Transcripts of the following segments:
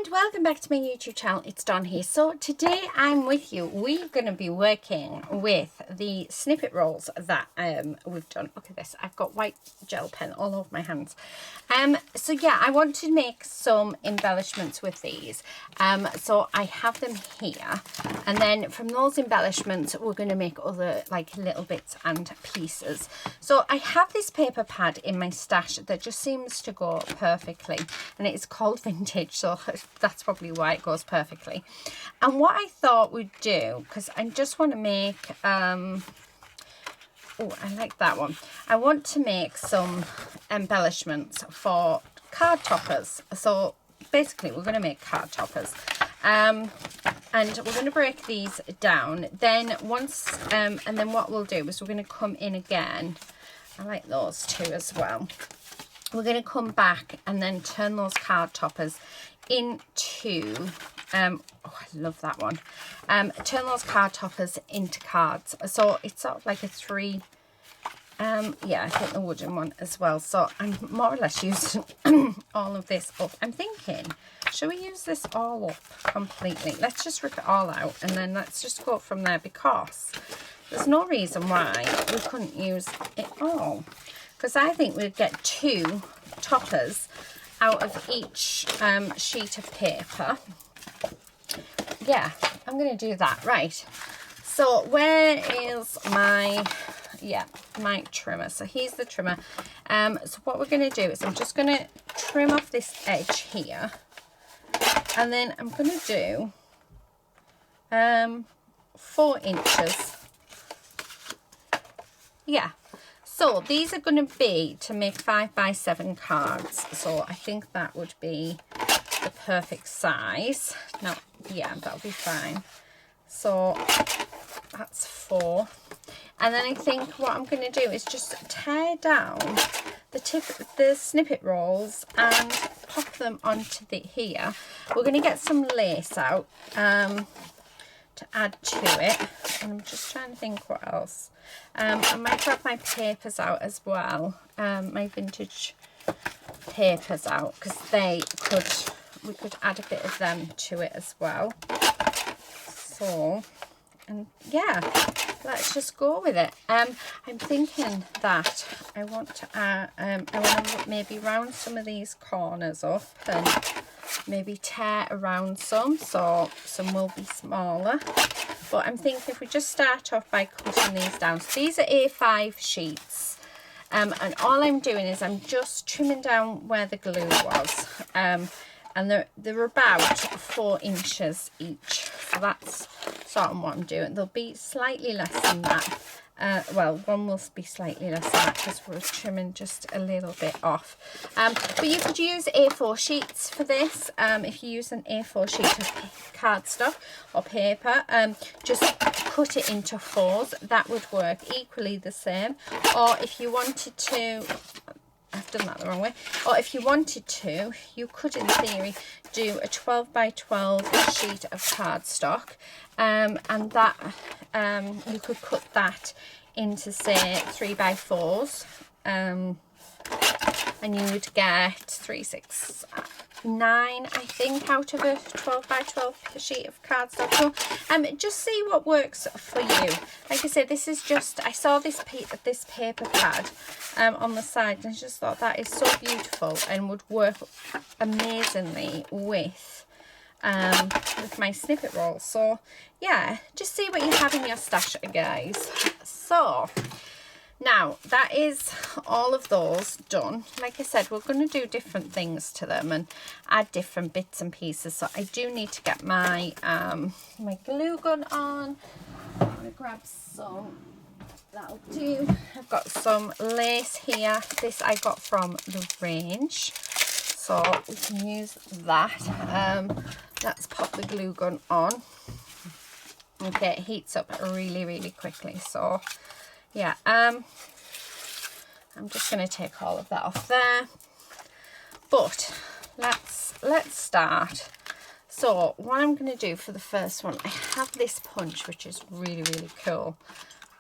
and welcome back to my YouTube channel. It's Dawn here. So today I'm with you. We're going to be working with the snippet rolls that we've done. Look at this. I've got white gel pen all over my hands. So yeah, I want to make some embellishments with these. So I have them here, and then from those embellishments we're going to make other like little bits and pieces. So I have this paper pad in my stash that just seems to go perfectly, and it's called Vintage, so that's probably why it goes perfectly. And what I thought we'd do, because I just want to make oh, I like that one. I want to make some embellishments for card toppers. So basically we're going to make card toppers, and we're going to break these down. Then once and then what we'll do is we're going to come in again. I like those too as well. We're going to come back and then turn those card toppers into oh, I love that one. Turn those card toppers into cards. So it's sort of like a three, yeah, I think the wooden one as well. So I'm more or less using all of this up. I'm thinking, should we use this all up completely? Let's just rip it all out and then let's just go from there, because there's no reason why we couldn't use it all. Because I think we'd get two toppers out of each sheet of paper. Yeah, I'm going to do that. Right. So where is my, yeah, my trimmer? So here's the trimmer. So what we're going to do is I'm just going to trim off this edge here. And then I'm going to do 4 inches. Yeah. So these are going to be to make 5x7 cards. So I think that would be the perfect size. No, yeah, that'll be fine. So that's 4. And then I think what I'm going to do is just tear down the snippet rolls and pop them onto here. We're going to get some lace out to add to it. And I'm just trying to think what else. I might grab my papers out as well, my vintage papers out, because we could add a bit of them to it as well. So, and yeah, let's just go with it. I'm thinking that I want to maybe round some of these corners up and maybe tear around some, so some will be smaller. But I'm thinking if we just start off by cutting these down. So these are A5 sheets, and all I'm doing is I'm just trimming down where the glue was, and they're about 4 inches each. So that's sort of what I'm doing. They'll be slightly less than that. Well, one will be slightly less than that because we're trimming just a little bit off. But you could use A4 sheets for this. If you use an A4 sheet of cardstock or paper, just cut it into 4s. That would work equally the same. Or if you wanted to, I've done that the wrong way. Or if you wanted to, you could in theory do a 12x12 sheet of cardstock, and that you could cut that into say 3x4s, and you would get 3, 6, 9, I think, out of a 12x12 sheet of cardstock. So just see what works for you. Like I said, this is just, I saw this paper pad on the side, and I just thought that is so beautiful and would work amazingly with my snippet roll. So yeah, just see what you have in your stash, guys. So now that is all of those done. Like I said, we're going to do different things to them and add different bits and pieces. So I do need to get my my glue gun on. I'm going to grab some. That'll do. I've got some lace here. This I got from the range, so we can use that. Let's pop the glue gun on. Okay, it heats up really, really quickly. So yeah, I'm just going to take all of that off there. But let's start. So what I'm going to do for the first one, I have this punch which is really, really cool,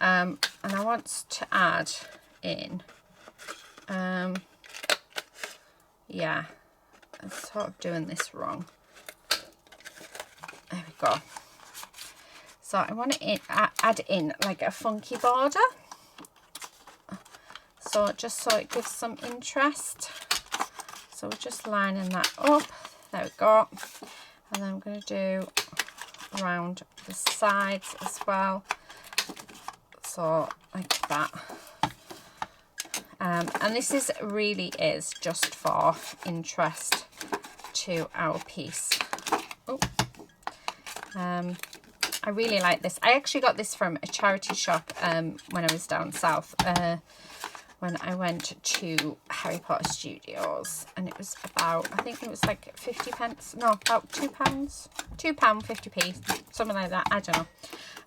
and I want to add in yeah, I'm sort of doing this wrong. There we go. So I want to add in like a funky border. So just so it gives some interest. So we're just lining that up. There we go. And then I'm going to do around the sides as well. So like that. And this really is just for interest to our piece. Oh. I really like this. I actually got this from a charity shop when I was down south, when I went to Harry Potter Studios, and it was about, I think it was like 50 pence, no, about £2, £2, 50p, something like that, I don't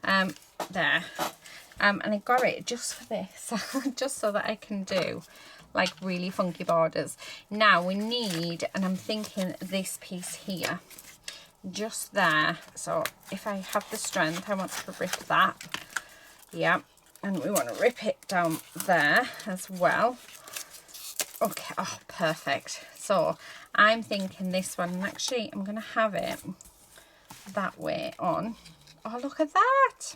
know, there. And I got it just for this, just so that I can do like really funky borders. Now we need, and I'm thinking this piece here, just there. So if I have the strength, I want to rip that. Yeah, and we want to rip it down there as well. Okay, oh, perfect. So I'm thinking this one, and actually I'm going to have it that way on. Oh, look at that.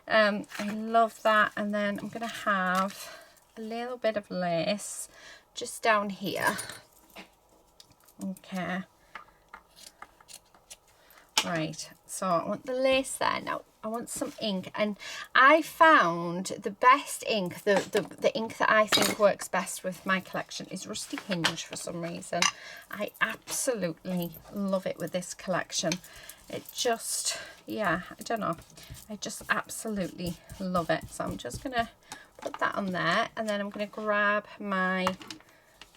I love that. And then I'm going to have a little bit of lace just down here. Okay. Right, so I want the lace there. Now I want some ink, and I found the best ink, the ink that I think works best with my collection is Rusty Hinge for some reason. I absolutely love it with this collection. It just, yeah, I don't know, I just absolutely love it. So I'm just gonna put that on there, and then I'm gonna grab my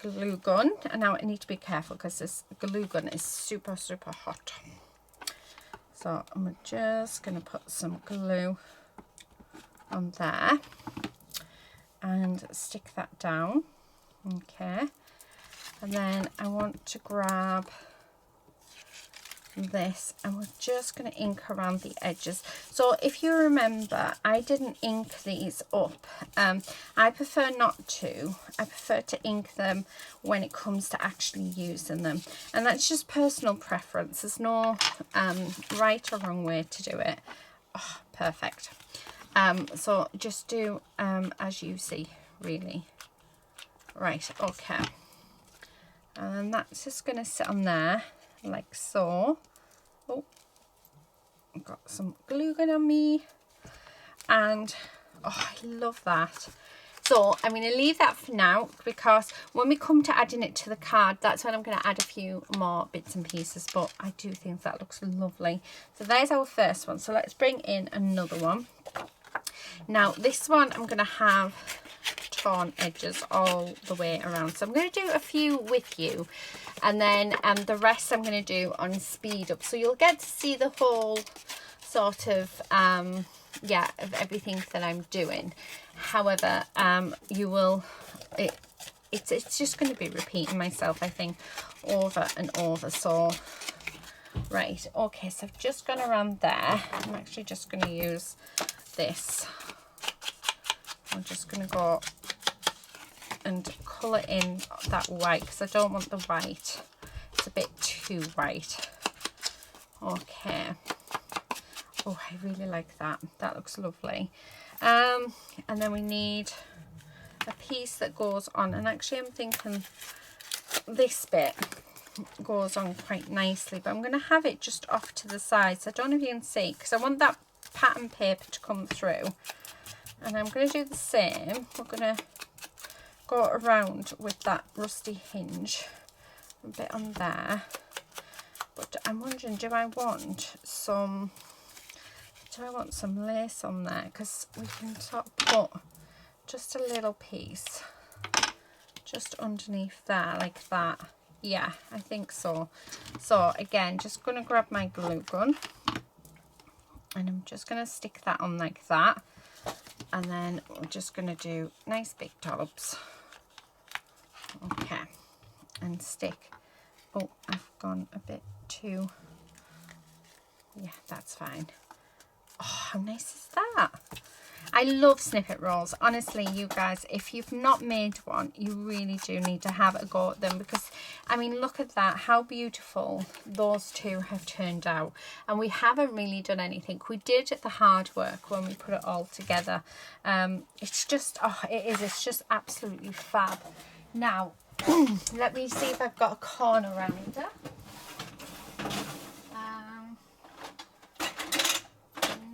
glue gun. And now I need to be careful because this glue gun is super hot. So I'm just going to put some glue on there and stick that down. Okay. And then I want to grab this, and we're just going to ink around the edges. So if you remember, I didn't ink these up. I prefer not to. I prefer to ink them when it comes to actually using them, and that's just personal preference. There's no right or wrong way to do it. Oh, perfect. So just do as you see, really. Right, okay. And then that's just going to sit on there like so. Oh, I've got some glue gun on me, and oh, I love that. So I'm going to leave that for now, because when we come to adding it to the card, that's when I'm going to add a few more bits and pieces, but I do think that looks lovely. So there's our first one. So let's bring in another one. Now this one I'm going to have torn edges all the way around, so I'm going to do a few with you, and then the rest I'm going to do on speed up, so you'll get to see the whole sort of yeah, of everything that I'm doing. However, you will, it's just going to be repeating myself, I think, over and over. So right, okay, so I've just gone around there. I'm actually just going to use this. I'm just going to go and colour in that white, because I don't want the white. It's a bit too white. Okay. Oh, I really like that. That looks lovely. And then we need a piece that goes on, and actually I'm thinking this bit goes on quite nicely, but I'm going to have it just off to the side, so I don't know if you can see, because I want that pattern paper to come through. And I'm going to do the same. We're going to go around with that Rusty Hinge a bit on there, but I'm wondering, do I want some lace on there, because we can sort of put just a little piece just underneath there like that. Yeah, I think so. So again, just going to grab my glue gun, and I'm just going to stick that on like that, and then we're just going to do nice big dollops. Okay, and stick. Oh, I've gone a bit too, yeah, that's fine. Oh, how nice is that? I love snippet rolls. Honestly, you guys, if you've not made one, you really do need to have a go at them, because I mean, look at that, how beautiful those two have turned out. And we haven't really done anything. We did the hard work when we put it all together. It's just, oh, it's just absolutely fab. Now, let me see if I've got a corner rounder.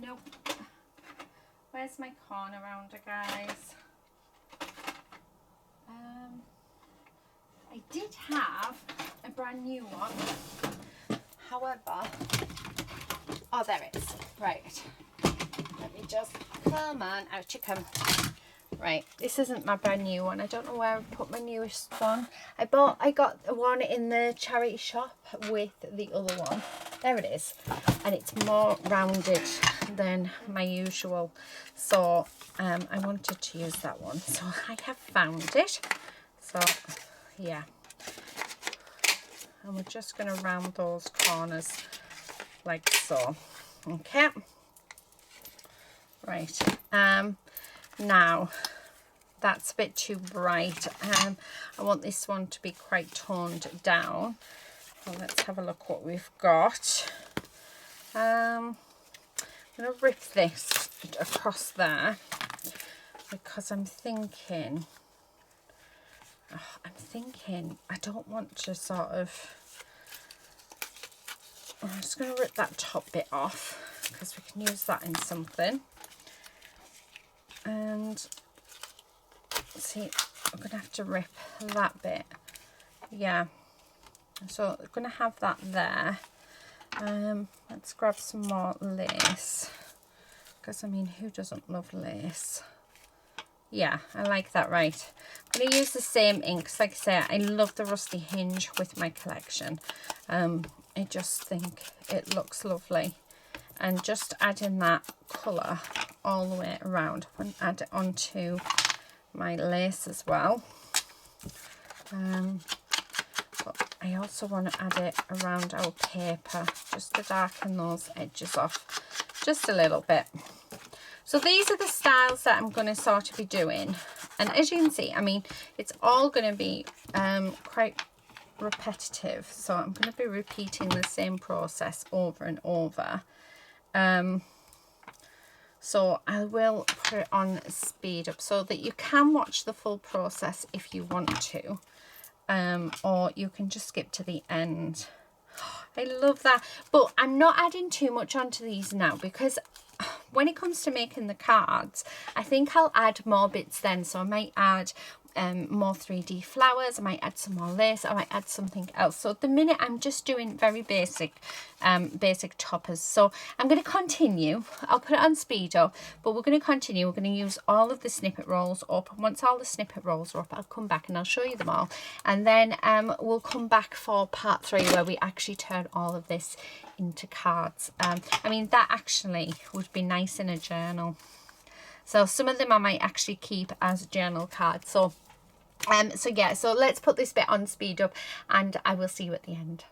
Nope. Where's my corner rounder, guys? I did have a brand new one. However, oh, there it is. Right. Let me just, come on, out you come. Right, this isn't my brand new one. I don't know where I put my newest one. I got one in the charity shop with the other one. There it is. And it's more rounded than my usual. So I wanted to use that one. So I have found it. So yeah. And we're just going to round those corners like so. Okay. Right. Now, that's a bit too bright. I want this one to be quite toned down. Well, let's have a look what we've got. I'm going to rip this across there, because I'm thinking I don't want to sort of, I'm just going to rip that top bit off, because we can use that in something. And see, I'm going to have to rip that bit. Yeah. So I'm going to have that there. Let's grab some more lace. Because, I mean, who doesn't love lace? Yeah, I like that. Right. I'm going to use the same inks. Like I say, I love the Rusty Hinge with my collection. I just think it looks lovely. And just adding that colour all the way around. And add it onto my lace as well. But I also want to add it around our paper, just to darken those edges off just a little bit. So these are the styles that I'm going to sort of be doing. And as you can see, I mean, it's all going to be quite repetitive. So I'm going to be repeating the same process over and over. So I will put it on speed up so that you can watch the full process if you want to, or you can just skip to the end. I love that, but I'm not adding too much onto these now, because when it comes to making the cards, I think I'll add more bits then. So I might add more 3D flowers, I might add some more lace, I might add something else. So at the minute I'm just doing very basic toppers. So I'm going to continue, I'll put it on speed up, but we're going to continue. We're going to use all of the snippet rolls up, and once all the snippet rolls are up, I'll come back and I'll show you them all, and then we'll come back for part 3 where we actually turn all of this into cards. I mean, that actually would be nice in a journal. So some of them I might actually keep as journal cards. So yeah, so let's put this bit on speed up and I will see you at the end.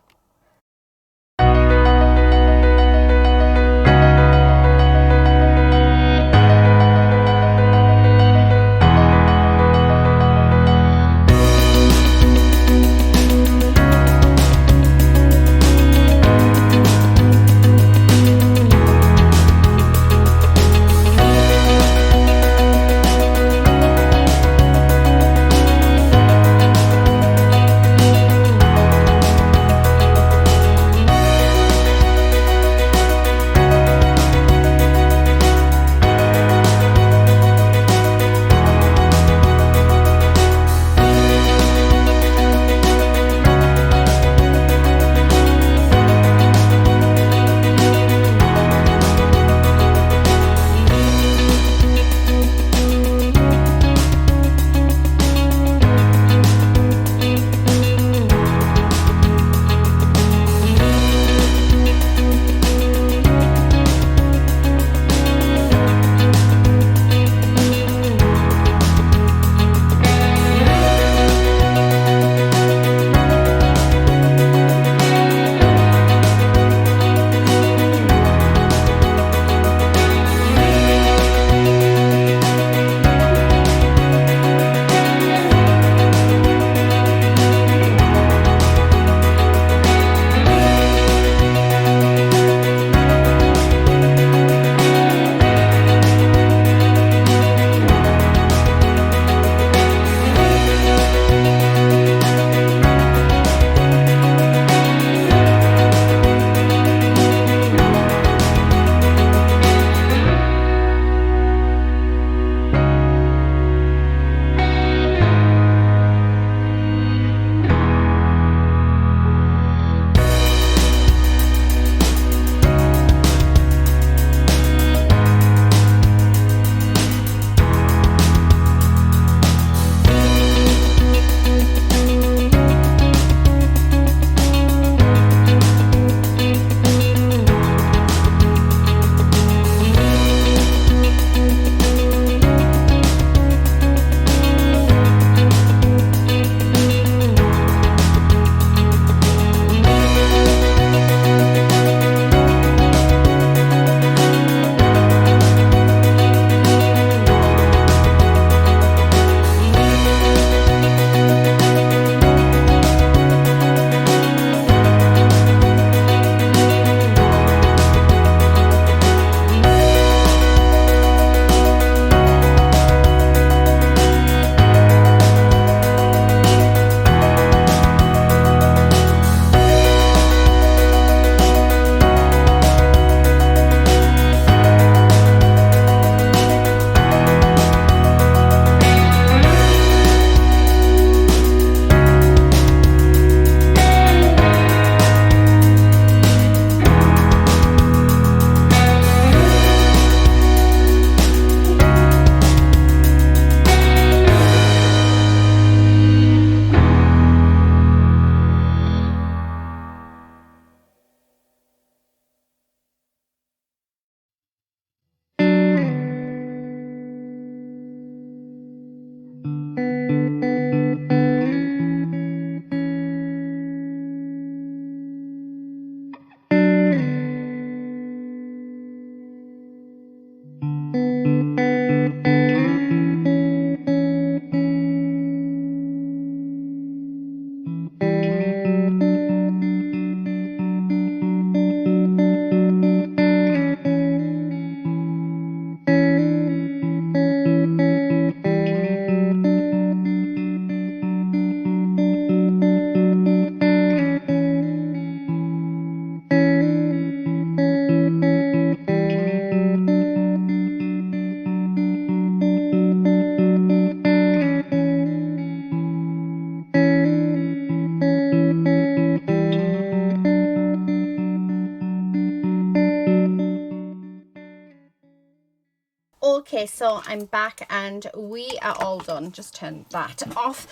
Okay, so I'm back and we are all done. Just turn that off.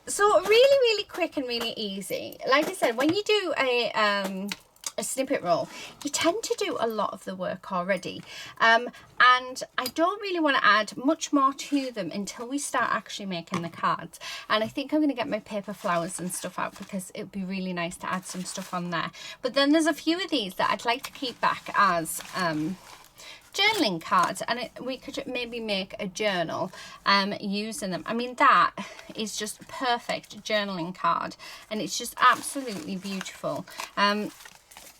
So really quick and really easy. Like I said, when you do a snippet roll, you tend to do a lot of the work already, and I don't really want to add much more to them until we start actually making the cards. And I think I'm going to get my paper flowers and stuff out, because it would be really nice to add some stuff on there. But then there's a few of these that I'd like to keep back as journaling cards, and we could maybe make a journal using them. I mean, that is just perfect journaling card, and it's just absolutely beautiful.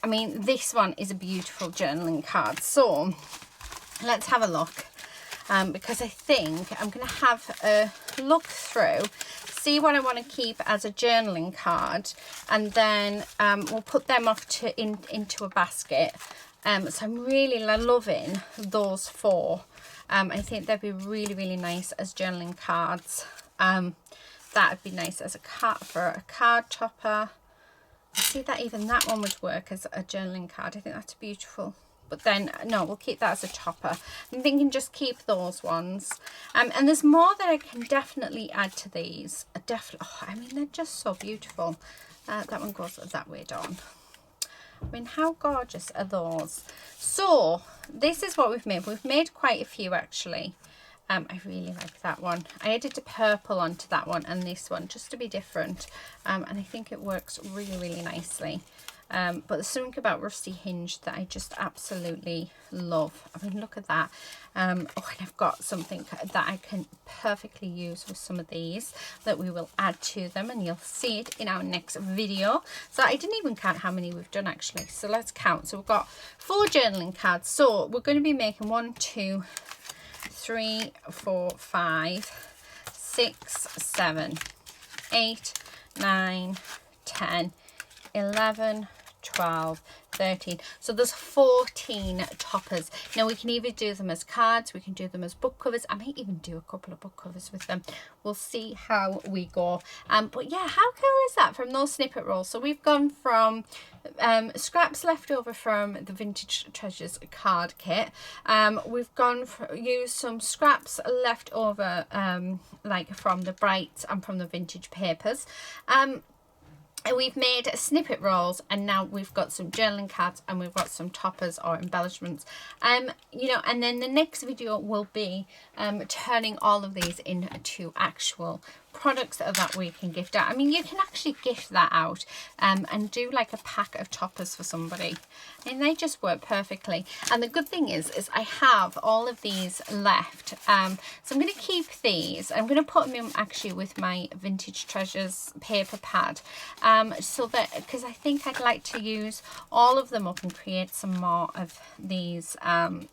I mean, this one is a beautiful journaling card. So let's have a look, because I think I'm going to have a look through, see what I want to keep as a journaling card, and then we'll put them off to into a basket. So I'm really loving those four. I think they'd be really nice as journaling cards. That would be nice as a card for a card topper. I see that even that one would work as a journaling card. I think that's beautiful. But then, no, we'll keep that as a topper. I'm thinking just keep those ones. And there's more that I can definitely add to these. I mean, they're just so beautiful. That one goes that way down. I mean, how gorgeous are those? So this is what we've made. We've made quite a few, actually. I really like that one. I added the purple onto that one and this one just to be different, and I think it works really nicely. But there's something about Rusty Hinge that I just absolutely love. I mean, look at that. Oh, and I've got something that I can perfectly use with some of these that we will add to them, and you'll see it in our next video. So I didn't even count how many we've done, actually. So let's count. So we've got 4 journaling cards. So we're going to be making 1, 2, 3, 4, 5, 6, 7, 8, 9, 10, 11, 12, 13. So there's 14 toppers. Now we can either do them as cards, we can do them as book covers. I might even do a couple of book covers with them. We'll see how we go. But yeah, how cool is that from those snippet rolls? So we've gone from scraps left over from the Vintage Treasures card kit. We've gone for used some scraps left over like from the Brights and from the vintage papers. And we've made snippet rolls, and now we've got some journaling cards, and we've got some toppers or embellishments. You know, and then the next video will be turning all of these into actual products that we can gift out. I mean, you can actually gift that out and do like a pack of toppers for somebody, and they just work perfectly. And the good thing is I have all of these left, so I'm going to keep these. I'm going to put them in actually with my Vintage Treasures paper pad, so that, because I think I'd like to use all of them up and create some more of these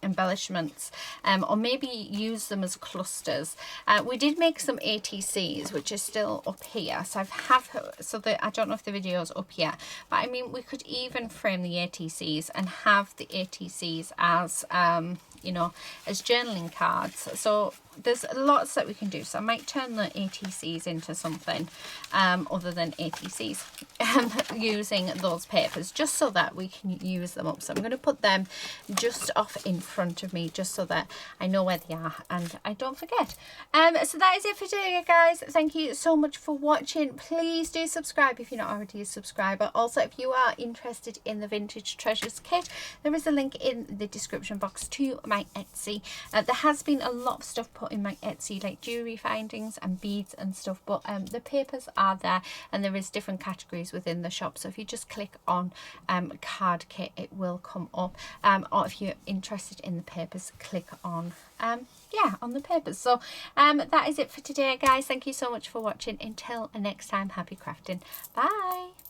embellishments, or maybe use them as clusters. We did make some ATCs, which is still up here, so I don't know if the video is up yet, but I mean, we could even frame the ATCs and have the ATCs as you know, as journaling cards. So there's lots that we can do. So I might turn the ATCs into something other than ATCs using those papers, just so that we can use them up. So I'm going to put them just off in front of me, just so that I know where they are and I don't forget. So that is it for today, guys. Thank you so much for watching. Please do subscribe if you're not already a subscriber. Also, if you are interested in the Vintage Treasures kit, there is a link in the description box to my Etsy. There has been a lot of stuff put in my Etsy, like jewelry findings and beads and stuff, but the papers are there, and there is different categories within the shop. So if you just click on card kit, it will come up, or if you're interested in the papers, click on yeah, on the papers. So that is it for today, guys. Thank you so much for watching. Until next time, happy crafting. Bye.